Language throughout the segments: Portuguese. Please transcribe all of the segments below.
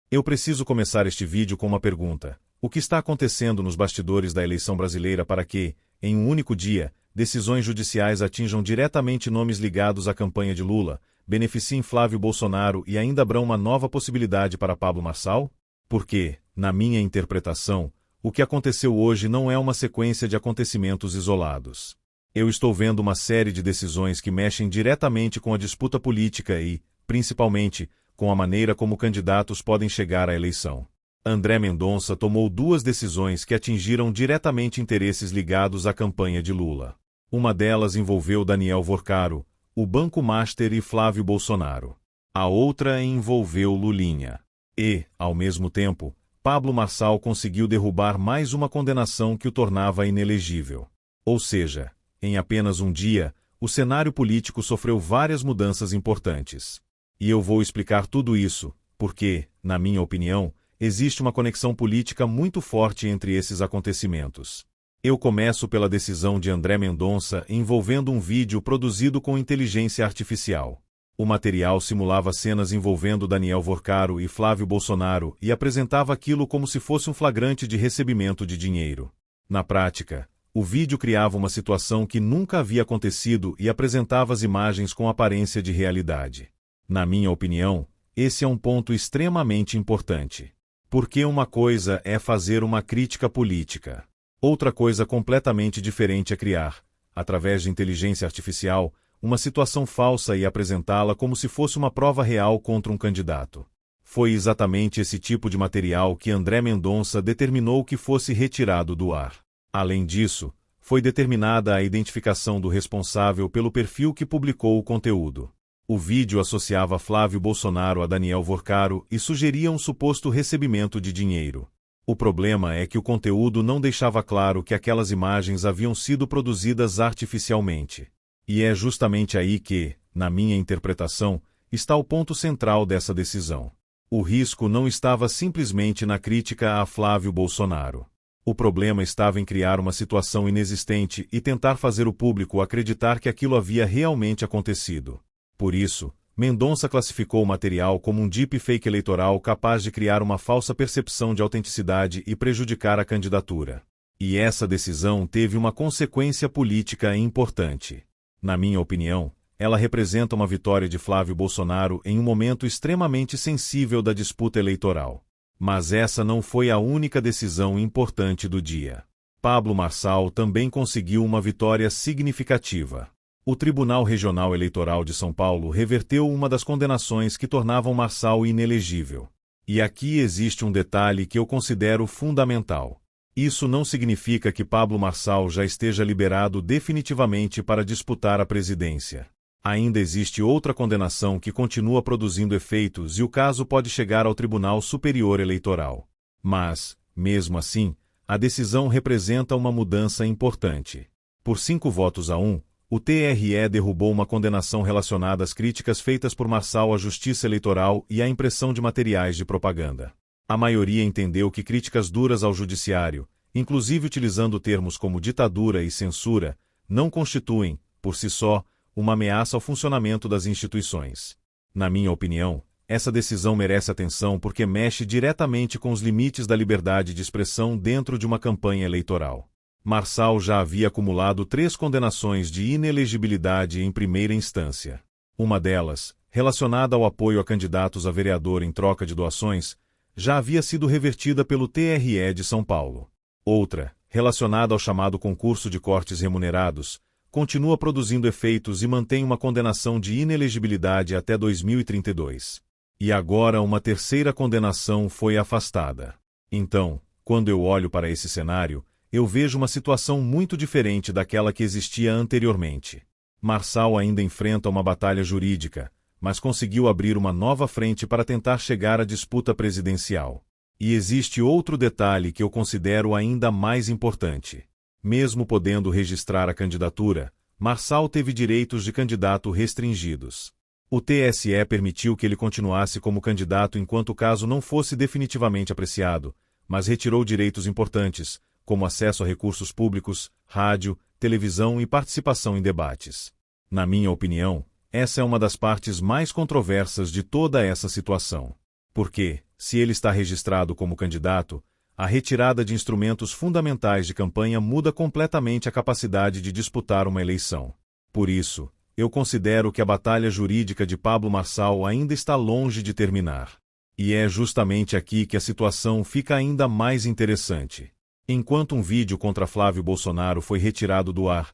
Eu preciso começar este vídeo com uma pergunta. O que está acontecendo nos bastidores da eleição brasileira para que, em um único dia, decisões judiciais atinjam diretamente nomes ligados à campanha de Lula, beneficiem Flávio Bolsonaro e ainda abram uma nova possibilidade para Pablo Marçal? Porque, na minha interpretação, o que aconteceu hoje não é uma sequência de acontecimentos isolados. Eu estou vendo uma série de decisões que mexem diretamente com a disputa política e, principalmente, com a maneira como candidatos podem chegar à eleição. André Mendonça tomou duas decisões que atingiram diretamente interesses ligados à campanha de Lula. Uma delas envolveu Daniel Vorcaro, o Banco Master e Flávio Bolsonaro. A outra envolveu Lulinha. E, ao mesmo tempo, Pablo Marçal conseguiu derrubar mais uma condenação que o tornava inelegível. Ou seja, em apenas um dia, o cenário político sofreu várias mudanças importantes. E eu vou explicar tudo isso, porque, na minha opinião, existe uma conexão política muito forte entre esses acontecimentos. Eu começo pela decisão de André Mendonça envolvendo um vídeo produzido com inteligência artificial. O material simulava cenas envolvendo Daniel Vorcaro e Flávio Bolsonaro e apresentava aquilo como se fosse um flagrante de recebimento de dinheiro. Na prática, o vídeo criava uma situação que nunca havia acontecido e apresentava as imagens com aparência de realidade. Na minha opinião, esse é um ponto extremamente importante. Porque uma coisa é fazer uma crítica política. Outra coisa completamente diferente é criar, através de inteligência artificial, uma situação falsa e apresentá-la como se fosse uma prova real contra um candidato. Foi exatamente esse tipo de material que André Mendonça determinou que fosse retirado do ar. Além disso, foi determinada a identificação do responsável pelo perfil que publicou o conteúdo. O vídeo associava Flávio Bolsonaro a Daniel Vorcaro e sugeria um suposto recebimento de dinheiro. O problema é que o conteúdo não deixava claro que aquelas imagens haviam sido produzidas artificialmente. E é justamente aí que, na minha interpretação, está o ponto central dessa decisão. O risco não estava simplesmente na crítica a Flávio Bolsonaro. O problema estava em criar uma situação inexistente e tentar fazer o público acreditar que aquilo havia realmente acontecido. Por isso, Mendonça classificou o material como um deepfake eleitoral capaz de criar uma falsa percepção de autenticidade e prejudicar a candidatura. E essa decisão teve uma consequência política importante. Na minha opinião, ela representa uma vitória de Flávio Bolsonaro em um momento extremamente sensível da disputa eleitoral. Mas essa não foi a única decisão importante do dia. Pablo Marçal também conseguiu uma vitória significativa. O Tribunal Regional Eleitoral de São Paulo reverteu uma das condenações que tornavam Marçal inelegível. E aqui existe um detalhe que eu considero fundamental. Isso não significa que Pablo Marçal já esteja liberado definitivamente para disputar a presidência. Ainda existe outra condenação que continua produzindo efeitos e o caso pode chegar ao Tribunal Superior Eleitoral. Mas, mesmo assim, a decisão representa uma mudança importante. Por 5 votos a 1, o TRE derrubou uma condenação relacionada às críticas feitas por Marçal à Justiça Eleitoral e à impressão de materiais de propaganda. A maioria entendeu que críticas duras ao judiciário, inclusive utilizando termos como ditadura e censura, não constituem, por si só, uma ameaça ao funcionamento das instituições. Na minha opinião, essa decisão merece atenção porque mexe diretamente com os limites da liberdade de expressão dentro de uma campanha eleitoral. Marçal já havia acumulado 3 condenações de inelegibilidade em primeira instância. Uma delas, relacionada ao apoio a candidatos a vereador em troca de doações, já havia sido revertida pelo TRE de São Paulo. Outra, relacionada ao chamado concurso de cortes remunerados, continua produzindo efeitos e mantém uma condenação de inelegibilidade até 2032. E agora uma terceira condenação foi afastada. Então, quando eu olho para esse cenário, eu vejo uma situação muito diferente daquela que existia anteriormente. Marçal ainda enfrenta uma batalha jurídica, mas conseguiu abrir uma nova frente para tentar chegar à disputa presidencial. E existe outro detalhe que eu considero ainda mais importante. Mesmo podendo registrar a candidatura, Marçal teve direitos de candidato restringidos. O TSE permitiu que ele continuasse como candidato enquanto o caso não fosse definitivamente apreciado, mas retirou direitos importantes, como acesso a recursos públicos, rádio, televisão e participação em debates. Na minha opinião, essa é uma das partes mais controversas de toda essa situação. Porque, Se ele está registrado como candidato, a retirada de instrumentos fundamentais de campanha muda completamente a capacidade de disputar uma eleição. Por isso, eu considero que a batalha jurídica de Pablo Marçal ainda está longe de terminar. E é justamente aqui que a situação fica ainda mais interessante. Enquanto um vídeo contra Flávio Bolsonaro foi retirado do ar,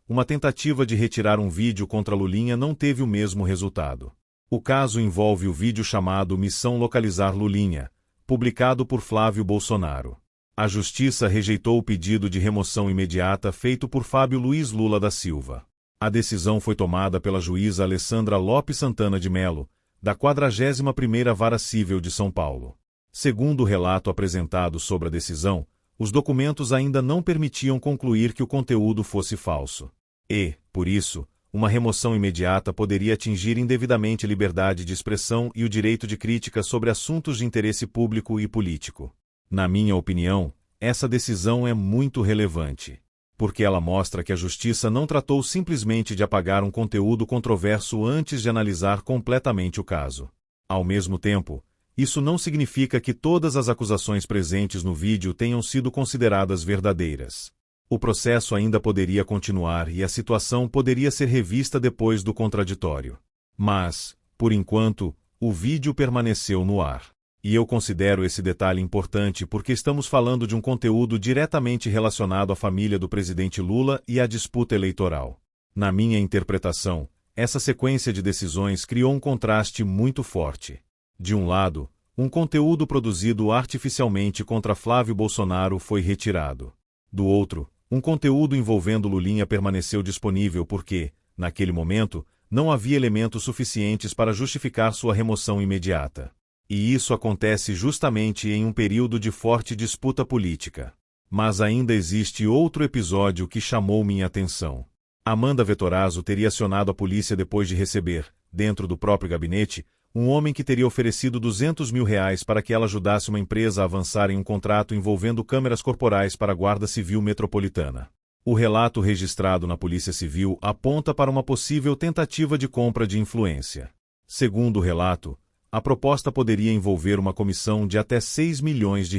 uma tentativa de retirar um vídeo contra Lulinha não teve o mesmo resultado. O caso envolve o vídeo chamado Missão Localizar Lulinha, publicado por Flávio Bolsonaro. A Justiça rejeitou o pedido de remoção imediata feito por Fábio Luiz Lula da Silva. A decisão foi tomada pela juíza Alessandra Lopes Santana de Mello, da 41ª Vara Cível de São Paulo. Segundo o relato apresentado sobre a decisão, os documentos ainda não permitiam concluir que o conteúdo fosse falso. E, por isso, uma remoção imediata poderia atingir indevidamente a liberdade de expressão e o direito de crítica sobre assuntos de interesse público e político. Na minha opinião, essa decisão é muito relevante, porque ela mostra que a Justiça não tratou simplesmente de apagar um conteúdo controverso antes de analisar completamente o caso. Ao mesmo tempo, isso não significa que todas as acusações presentes no vídeo tenham sido consideradas verdadeiras. O processo ainda poderia continuar e a situação poderia ser revista depois do contraditório. Mas, por enquanto, o vídeo permaneceu no ar. E eu considero esse detalhe importante porque estamos falando de um conteúdo diretamente relacionado à família do presidente Lula e à disputa eleitoral. Na minha interpretação, essa sequência de decisões criou um contraste muito forte. De um lado, um conteúdo produzido artificialmente contra Flávio Bolsonaro foi retirado. Do outro, um conteúdo envolvendo Lulinha permaneceu disponível porque, naquele momento, não havia elementos suficientes para justificar sua remoção imediata. E isso acontece justamente em um período de forte disputa política. Mas ainda existe outro episódio que chamou minha atenção. Amanda Vettorazzo teria acionado a polícia depois de receber, dentro do próprio gabinete, um homem que teria oferecido R$200 mil para que ela ajudasse uma empresa a avançar em um contrato envolvendo câmeras corporais para a Guarda Civil Metropolitana. O relato registrado na Polícia Civil aponta para uma possível tentativa de compra de influência. Segundo o relato, a proposta poderia envolver uma comissão de até R$6 milhões.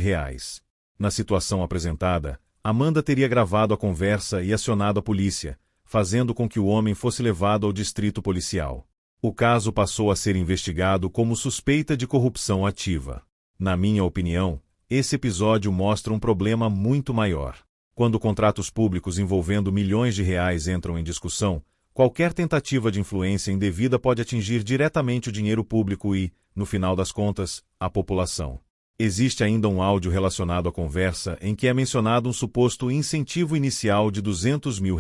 Na situação apresentada, Amanda teria gravado a conversa e acionado a polícia, fazendo com que o homem fosse levado ao distrito policial. O caso passou a ser investigado como suspeita de corrupção ativa. Na minha opinião, esse episódio mostra um problema muito maior. Quando contratos públicos envolvendo milhões de reais entram em discussão, qualquer tentativa de influência indevida pode atingir diretamente o dinheiro público e, no final das contas, a população. Existe ainda um áudio relacionado à conversa em que é mencionado um suposto incentivo inicial de R$200 mil.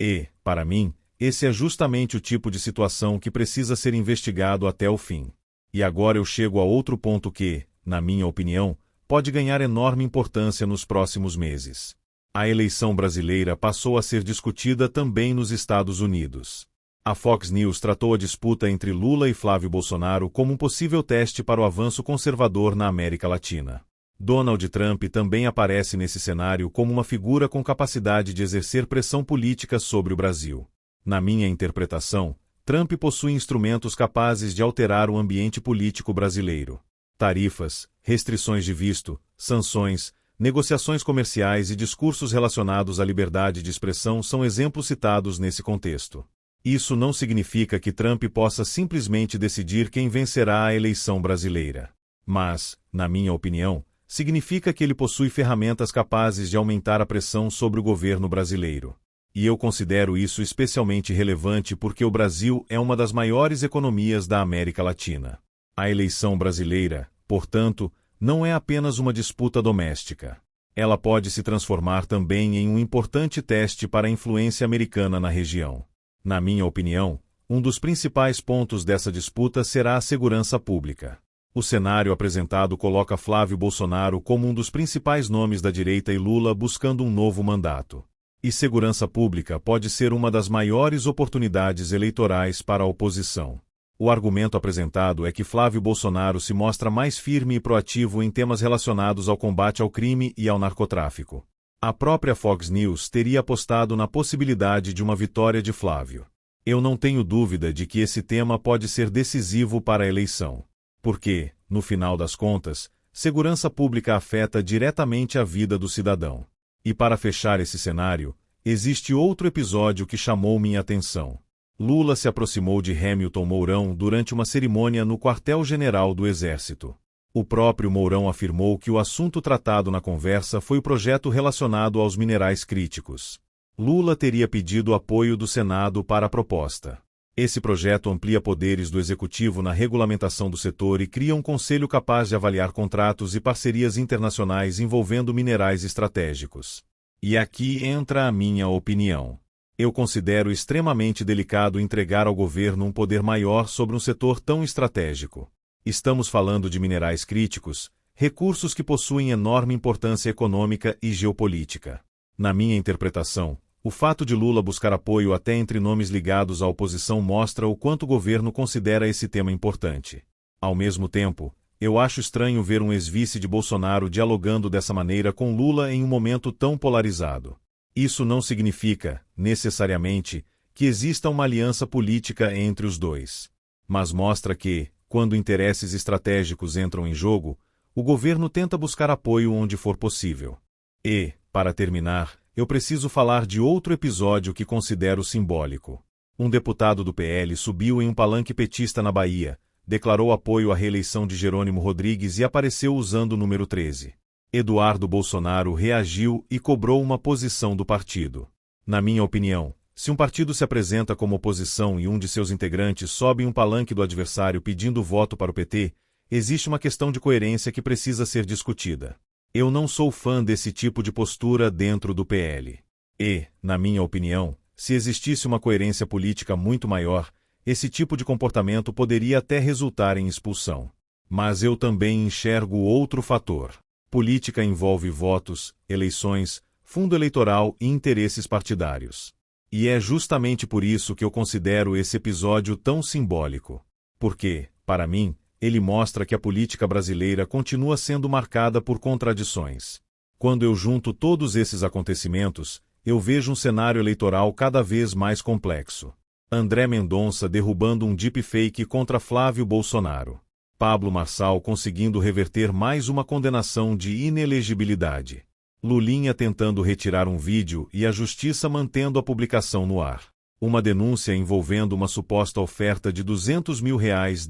E, para mim, esse é justamente o tipo de situação que precisa ser investigado até o fim. E agora eu chego a outro ponto que, na minha opinião, pode ganhar enorme importância nos próximos meses. A eleição brasileira passou a ser discutida também nos Estados Unidos. A Fox News tratou a disputa entre Lula e Flávio Bolsonaro como um possível teste para o avanço conservador na América Latina. Donald Trump também aparece nesse cenário como uma figura com capacidade de exercer pressão política sobre o Brasil. Na minha interpretação, Trump possui instrumentos capazes de alterar o ambiente político brasileiro. Tarifas, restrições de visto, sanções, negociações comerciais e discursos relacionados à liberdade de expressão são exemplos citados nesse contexto. Isso não significa que Trump possa simplesmente decidir quem vencerá a eleição brasileira. Mas, na minha opinião, significa que ele possui ferramentas capazes de aumentar a pressão sobre o governo brasileiro. E eu considero isso especialmente relevante porque o Brasil é uma das maiores economias da América Latina. A eleição brasileira, portanto, não é apenas uma disputa doméstica. Ela pode se transformar também em um importante teste para a influência americana na região. Na minha opinião, um dos principais pontos dessa disputa será a segurança pública. O cenário apresentado coloca Flávio Bolsonaro como um dos principais nomes da direita e Lula buscando um novo mandato. E segurança pública pode ser uma das maiores oportunidades eleitorais para a oposição. O argumento apresentado é que Flávio Bolsonaro se mostra mais firme e proativo em temas relacionados ao combate ao crime e ao narcotráfico. A própria Fox News teria apostado na possibilidade de uma vitória de Flávio. Eu não tenho dúvida de que esse tema pode ser decisivo para a eleição. Porque, No final das contas, segurança pública afeta diretamente a vida do cidadão. E para fechar esse cenário, existe outro episódio que chamou minha atenção. Lula se aproximou de Hamilton Mourão durante uma cerimônia no quartel-general do Exército. O próprio Mourão afirmou que o assunto tratado na conversa foi o projeto relacionado aos minerais críticos. Lula teria pedido apoio do Senado para a proposta. Esse projeto amplia poderes do Executivo na regulamentação do setor e cria um conselho capaz de avaliar contratos e parcerias internacionais envolvendo minerais estratégicos. E aqui entra a minha opinião. Eu considero extremamente delicado entregar ao governo um poder maior sobre um setor tão estratégico. Estamos falando de minerais críticos, recursos que possuem enorme importância econômica e geopolítica. Na minha interpretação, o fato de Lula buscar apoio até entre nomes ligados à oposição mostra o quanto o governo considera esse tema importante. Ao mesmo tempo, eu acho estranho ver um ex-vice de Bolsonaro dialogando dessa maneira com Lula em um momento tão polarizado. Isso não significa, necessariamente, que exista uma aliança política entre os dois. Mas mostra que, quando interesses estratégicos entram em jogo, o governo tenta buscar apoio onde for possível. E, para terminar, eu preciso falar de outro episódio que considero simbólico. Um deputado do PL subiu em um palanque petista na Bahia, declarou apoio à reeleição de Jerônimo Rodrigues e apareceu usando o número 13. Eduardo Bolsonaro reagiu e cobrou uma posição do partido. Na minha opinião, se um partido se apresenta como oposição e um de seus integrantes sobe em um palanque do adversário pedindo voto para o PT, existe uma questão de coerência que precisa ser discutida. Eu não sou fã desse tipo de postura dentro do PL. E, na minha opinião, se existisse uma coerência política muito maior, esse tipo de comportamento poderia até resultar em expulsão. Mas eu também enxergo outro fator. Política envolve votos, eleições, fundo eleitoral e interesses partidários. E é justamente por isso que eu considero esse episódio tão simbólico. Porque, para mim, ele mostra que a política brasileira continua sendo marcada por contradições. Quando eu junto todos esses acontecimentos, eu vejo um cenário eleitoral cada vez mais complexo. André Mendonça derrubando um deepfake contra Flávio Bolsonaro. Pablo Marçal conseguindo reverter mais uma condenação de inelegibilidade. Lulinha tentando retirar um vídeo e a justiça mantendo a publicação no ar. Uma denúncia envolvendo uma suposta oferta de R$200 mil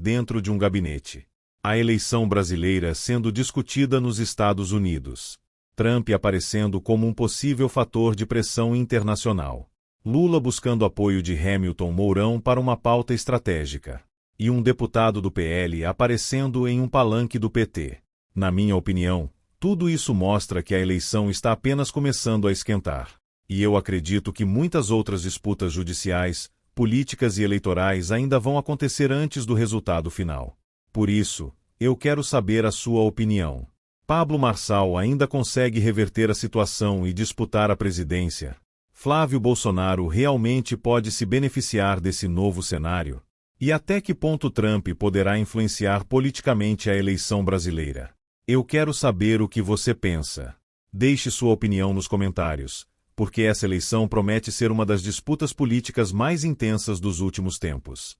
dentro de um gabinete. A eleição brasileira sendo discutida nos Estados Unidos. Trump aparecendo como um possível fator de pressão internacional. Lula buscando apoio de Hamilton Mourão para uma pauta estratégica. E um deputado do PL aparecendo em um palanque do PT. Na minha opinião, tudo isso mostra que a eleição está apenas começando a esquentar. E eu acredito que muitas outras disputas judiciais, políticas e eleitorais ainda vão acontecer antes do resultado final. Por isso, eu quero saber a sua opinião. Pablo Marçal ainda consegue reverter a situação e disputar a presidência? Flávio Bolsonaro realmente pode se beneficiar desse novo cenário? E até que ponto Trump poderá influenciar politicamente a eleição brasileira? Eu quero saber o que você pensa. Deixe sua opinião nos comentários, porque essa eleição promete ser uma das disputas políticas mais intensas dos últimos tempos.